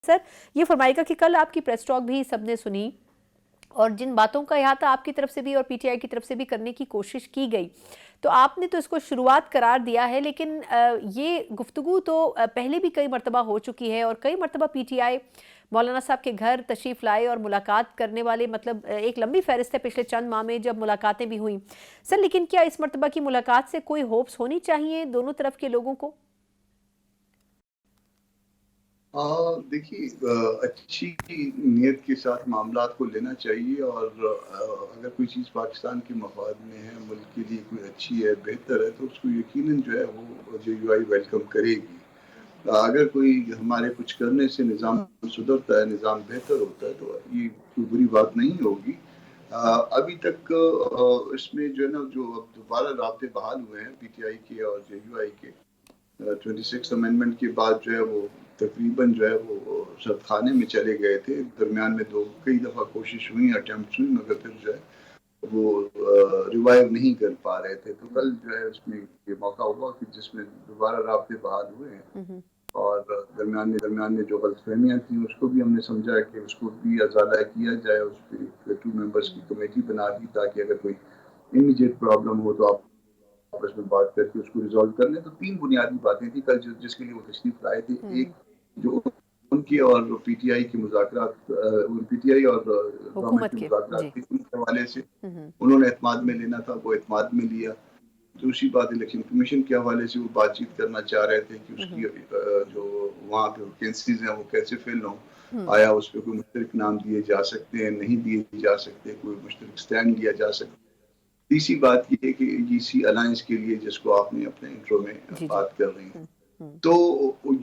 Sir ये फरमाइएगा कि कल आपकी प्रेस टॉक भी सबने सुनी और जिन बातों का अहाता आपकी तरफ से भी और पीटीआई की तरफ से भी करने की कोशिश की गई, तो आपने तो इसको शुरुआत करार दिया है, लेकिन ये गुफ्तगू तो पहले भी कई मरतबा हो चुकी है और कई मरतबा पीटीआई मौलाना साहब के घर तशरीफ़ लाए और मुलाकात करने वाले, मतलब एक लंबी फहरिस्त है पिछले चंद माह में जब मुलाकातें भी हुई सर। लेकिन क्या इस मरतबा की मुलाकात से कोई होप्स होनी चाहिए दोनों तरफ के लोगों को? देखिए, अच्छी नीयत के साथ मामलात को लेना चाहिए और अगर कोई चीज़ पाकिस्तान के मफाद में है, मुल्क के लिए कोई अच्छी है, बेहतर है, तो उसको यकीनन जो है वो JUI वेलकम करेगी। अगर कोई हमारे कुछ करने से निज़ाम सुधरता है, निज़ाम बेहतर होता है, तो ये कोई बुरी बात नहीं होगी। अभी तक इसमें जो है ना, जो अब दोबारा राब्ते बहाल हुए हैं PTI के और JUI के 26 अमेंडमेंट के बाद, जो है वो तकरीबन जो है वो सरखाने में चले गए थे। दरमियान में कई दफ़ा कोशिश हुई, अटेम्प्ट हुई, मगर फिर जो है वो रिवाइव नहीं कर पा रहे थे। तो कल जो है उसमें ये मौका हुआ कि जिसमें दोबारा राब्ते बहाल हुए हैं और दरमियान में जो गलतफहमियाँ थी उसको भी हमने समझा कि उसको भी अजाला किया जाए। उस पर 2 मेंबर्स की कमेटी बना दी ताकि अगर कोई इमीडिएट प्रॉब्लम हो तो आप आपस में बात करके उसको रिजॉल्व कर लें। तो 3 बुनियादी बातें थी कल जिसके लिए वो तशरीफ लाए थे। एक जो उनकी और PTI की मुज़ाकरात, PTI और गवर्नमेंट हुकूमत के के मुज़ाकरात जी। थे, उनके हवाले से उन्होंने एतमाद में लेना था, वो एतमाद में लिया। दूसरी बात, इलेक्शन कमीशन के हवाले से वो बातचीत करना चाह रहे थे कि उसकी जो वहाँ पे वैकेंसीज हैं वो कैसे फिल हों। आया उस पर कोई मुश्तरक नाम दिए जा सकते हैं, नहीं दिए जा सकते, कोई मुश्तरक स्टैंड लिया जा सकता है। तीसरी बात ये है कि EC अलायंस के लिए, जिसको आपने अपने इंट्रो में जी जी। बात कर रही हैं, तो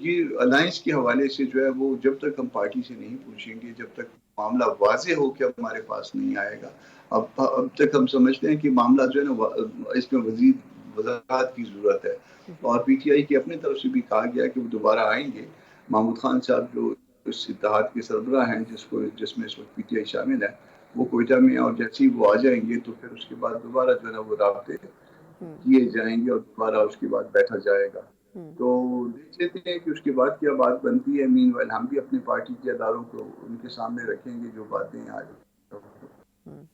ये अलायंस के हवाले से जो है वो जब तक हम पार्टी से नहीं पूछेंगे, जब तक मामला वाजे हो के हमारे पास नहीं आएगा। अब तक हम समझते हैं कि मामला जो है ना, इसमें मजीद वजाहत की जरूरत है और PTI की अपनी तरफ से भी कहा गया कि वो दोबारा आएंगे। महमूद खान साहब जो इस इत्तेहाद के सरबराह हैं, जिसमें इस वक्त PTI शामिल है, वो कोयटा में, और जैसे ही वो आ जाएंगे तो फिर उसके बाद दोबारा जो है ना वो राब्ते किए जाएंगे और दोबारा उसके बाद बैठा जाएगा। तो देख लेते हैं कि उसके बाद क्या बात बनती है। मीनवाइल हम भी अपने पार्टी के अदारों को उनके सामने रखेंगे जो बातें आज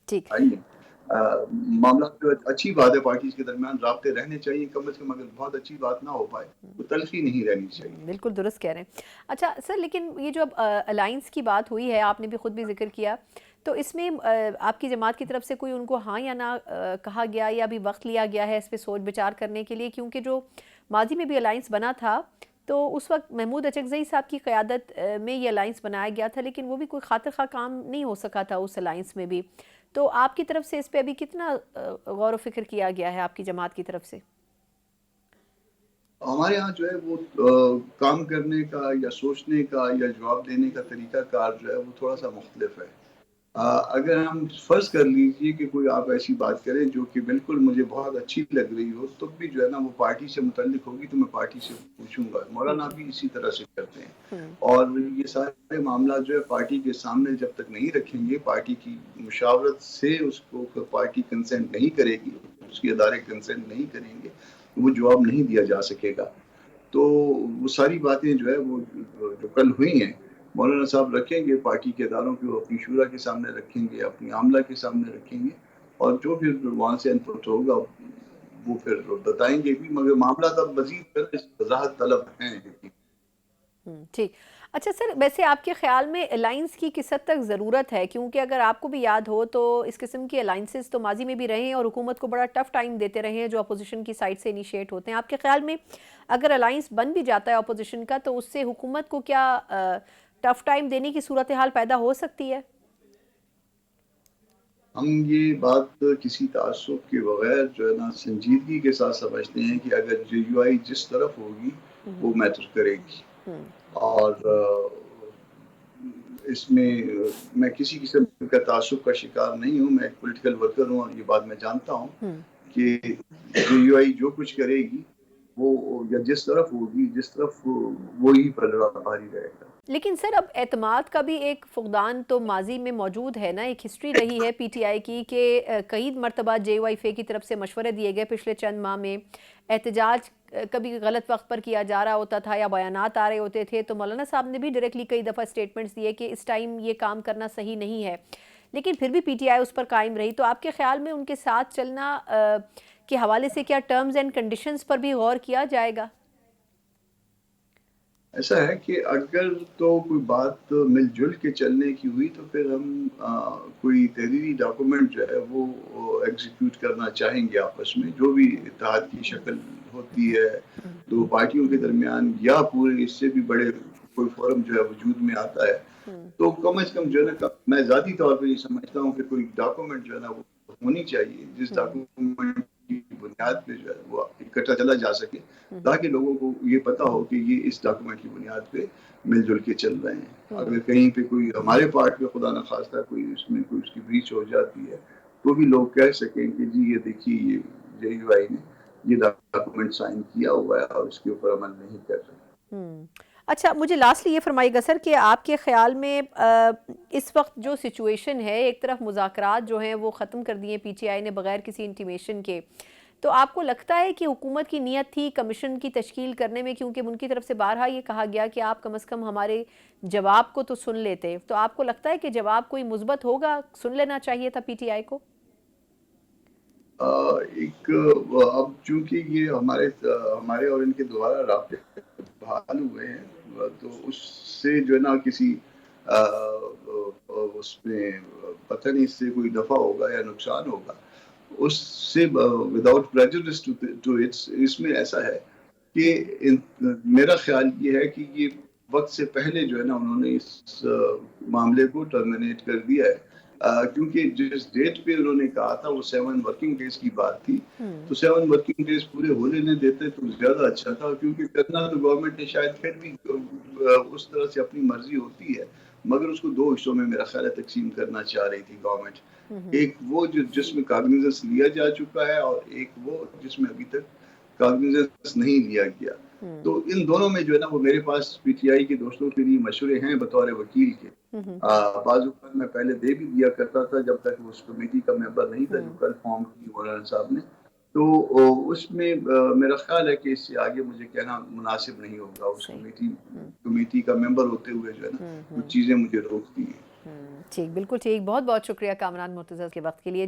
ठीक। आई हैं। मामला तो अच्छी बात है, पार्टीज के दरमियान राब्ते रहने चाहिए कम से कम। अगर बहुत अच्छी बात ना हो पाए तो तलखी नहीं रहनी चाहिए। बिल्कुल दुरुस्त कह रहे हैं। अच्छा सर, लेकिन ये जो अब अलायंस की बात हुई है, आपने भी खुद भी जिक्र किया, तो इसमें आपकी जमात की तरफ से कोई उनको हाँ या ना कहा गया या अभी वक्त लिया गया है इस पर सोच विचार करने के लिए? क्योंकि जो माजी में भी अलायंस बना था तो उस वक्त महमूद अचकज़ई साहब की क़यादत में ये अलायंस बनाया गया था, लेकिन वो भी कोई खातिर खा काम नहीं हो सका था उस अलायंस में भी। तो आपकी तरफ से इस पर अभी कितना गौर व फिक्र किया गया है आपकी जमात की तरफ से? हमारे यहाँ जो है वो काम करने का या सोचने का या जवाब देने का तरीका कार जो है वो थोड़ा सा मुख्तलिफ है। अगर हम फर्ज कर लीजिए कि कोई आप ऐसी बात करें जो कि बिल्कुल मुझे बहुत अच्छी लग रही हो, तो भी जो है ना वो पार्टी से मुतल्लिक होगी तो मैं पार्टी से पूछूंगा। मौलाना भी इसी तरह से करते हैं और ये सारे मामला जो है पार्टी के सामने जब तक नहीं रखेंगे, पार्टी की मुशावरत से उसको पार्टी कंसेंट नहीं करेगी, उसके अदारे कंसेंट नहीं करेंगे, वो जवाब नहीं दिया जा सकेगा। तो वो सारी बातें जो है वो जो कल हुई हैं, मौलाना साहब रखेंगे, पार्टी के अदारों को अपनी शुरा के सामने रखेंगे, अपनी आमला के सामने रखेंगे और जो फिर वहाँ से इनपुट होगा वो फिर बताएंगे भी। मगर मामला तब मजीद वजाहत तलब हैं। ठीक। अच्छा सर, वैसे आपके ख़्याल में अलाइंस की किस हद तक ज़रूरत है? क्योंकि अगर आपको भी याद हो तो इस किस्म के अलाइंसेस तो माजी में भी रहे हैं और हुकूमत को बड़ा टफ टाइम देते रहे हैं जो अपोजिशन की साइड से इनिशिएट होते हैं। आपके ख्याल में अगर अलाइंस बन भी जाता है अपोजिशन का, तो उससे हुकूमत को क्या टफ टाइम देने की सूरत हाल पैदा हो सकती है? हम ये बात किसी तासुब के बगैर जो है ना संजीदगी के साथ समझते हैं कि अगर JUI जिस तरफ होगी वो मैटर करेगी। और इसमें मैं किसी किस्म का तासुब का शिकार नहीं हूँ। मैं एक पॉलिटिकल वर्कर हूँ और ये बात मैं जानता हूँ कि JUI जो कुछ करेगी वो या जिस तरफ होगी, जिस तरफ वो ही पलड़ा भारी रहेगा। لیکن سر اب اعتماد کا بھی ایک فقدان تو ماضی میں موجود ہے نا، ایک ہسٹری رہی ہے پی ٹی آئی کی کہ کئی مرتبہ جے او ایف اے کی طرف سے مشورے دیے گئے پچھلے چند ماہ میں، احتجاج کبھی غلط وقت پر کیا جا رہا ہوتا تھا یا بیانات آ رہے ہوتے تھے تو مولانا صاحب نے بھی ڈائریکٹلی کئی دفعہ سٹیٹمنٹس دیے کہ اس ٹائم یہ کام کرنا صحیح نہیں ہے، لیکن پھر بھی پی ٹی آئی اس پر قائم رہی۔ تو آپ کے خیال میں ان کے ساتھ چلنا کے حوالے سے کیا ٹرمز اینڈ کنڈیشنز پر بھی غور کیا جائے گا؟ ایسا ہے کہ اگر تو کوئی بات مل جل کے چلنے کی ہوئی تو پھر ہم کوئی تحریری ڈاکومنٹ جو ہے وہ ایگزیکیوٹ کرنا چاہیں گے آپس میں، جو بھی اتحاد کی شکل ہوتی ہے دو پارٹیوں کے درمیان یا پورے اس سے بھی بڑے کوئی فورم جو ہے وجود میں آتا ہے، تو کم از کم جو ہے نا، میں ذاتی طور پہ یہ سمجھتا ہوں کہ کوئی ڈاکومنٹ جو ہے نا وہ ہونی چاہیے جس ڈاکومنٹ کی بنیاد پہ جو ہے وہ اکٹھا چلا جا سکے، تاکہ لوگوں کو یہ پتا ہو کہ یہ اس ڈاکومنٹ کی بنیاد پہ مل جل کے چل رہے ہیں۔ اگر کہیں پہ کوئی ہمارے پارٹ پہ خدا نخواستہ کوئی اس میں کوئی اس کی بریچ ہو جاتی ہے تو بھی لوگ کہہ سکیں کہ جی یہ دیکھیے یہ جے یو آئی نے یہ ڈاکومنٹ سائن کیا ہوا ہے اور اس کے اوپر عمل نہیں کر رہے۔ اچھا مجھے لاسٹلی یہ فرمائیے گا سر کہ آپ کے خیال میں اس وقت جو سچویشن ہے، ایک طرف مذاکرات جو ہیں وہ ختم کر دیے پی ٹی آئی نے بغیر کسی انٹیمیشن کے، تو آپ کو لگتا ہے کہ حکومت کی نیت تھی کمیشن کی تشکیل کرنے میں، کیونکہ ان کی طرف سے بارہا یہ کہا گیا کہ آپ کم از کم ہمارے جواب کو تو سن لیتے، تو آپ کو لگتا ہے کہ جواب کوئی مثبت ہوگا، سن لینا چاہیے تھا پی ٹی آئی کو؟ ایک اب چونکہ یہ ہمارے اور ان کے دوبارہ رابطے بحال ہوئے ہیں تو اس سے جو ہے نا کسی اس میں پتہ نہیں اس سے کوئی نفع ہوگا یا نقصان ہوگا، اس سے وداؤٹ پریجوڈس ٹو اٹس، اس میں ایسا ہے کہ میرا خیال یہ ہے کہ یہ وقت سے پہلے جو ہے نا انہوں نے اس معاملے کو ٹرمینیٹ کر دیا ہے، کیونکہ جس ڈیٹ پہ انہوں نے کہا تھا وہ 7 ورکنگ ڈیز کی بات تھی، تو 7 ورکنگ ڈیز پورے ہونے نہیں دیتے تو زیادہ اچھا تھا، کیونکہ کرنا تو گورنمنٹ نے شاید پھر بھی اس طرح سے اپنی مرضی ہوتی ہے، مگر اس کو دو حصوں میں میرا خیال ہے تقسیم کرنا چاہ رہی تھی گورنمنٹ، ایک وہ جس میں کاگنیزنس لیا جا چکا ہے اور ایک وہ جس میں ابھی تک کاگنیزنس نہیں لیا گیا، تو ان دونوں میں جو ہے نا وہ میرے پاس پی ٹی آئی کے دوستوں کے لیے مشورے ہیں بطور وکیل کے، بعض اوقات میں پہلے دے بھی دیا کرتا تھا جب تک اس کمیٹی کا ممبر نہیں تھا جو کل فارم کی مولانا صاحب نے، تو اس میں میرا خیال ہے کہ اس سے آگے مجھے کہنا مناسب نہیں ہوگا، اس کمیٹی کا ممبر ہوتے ہوئے جو ہے نا کچھ چیزیں مجھے روکتی ہیں۔ ٹھیک، بالکل ٹھیک، بہت بہت شکریہ کامران مرتضیٰ کے وقت کے لیے۔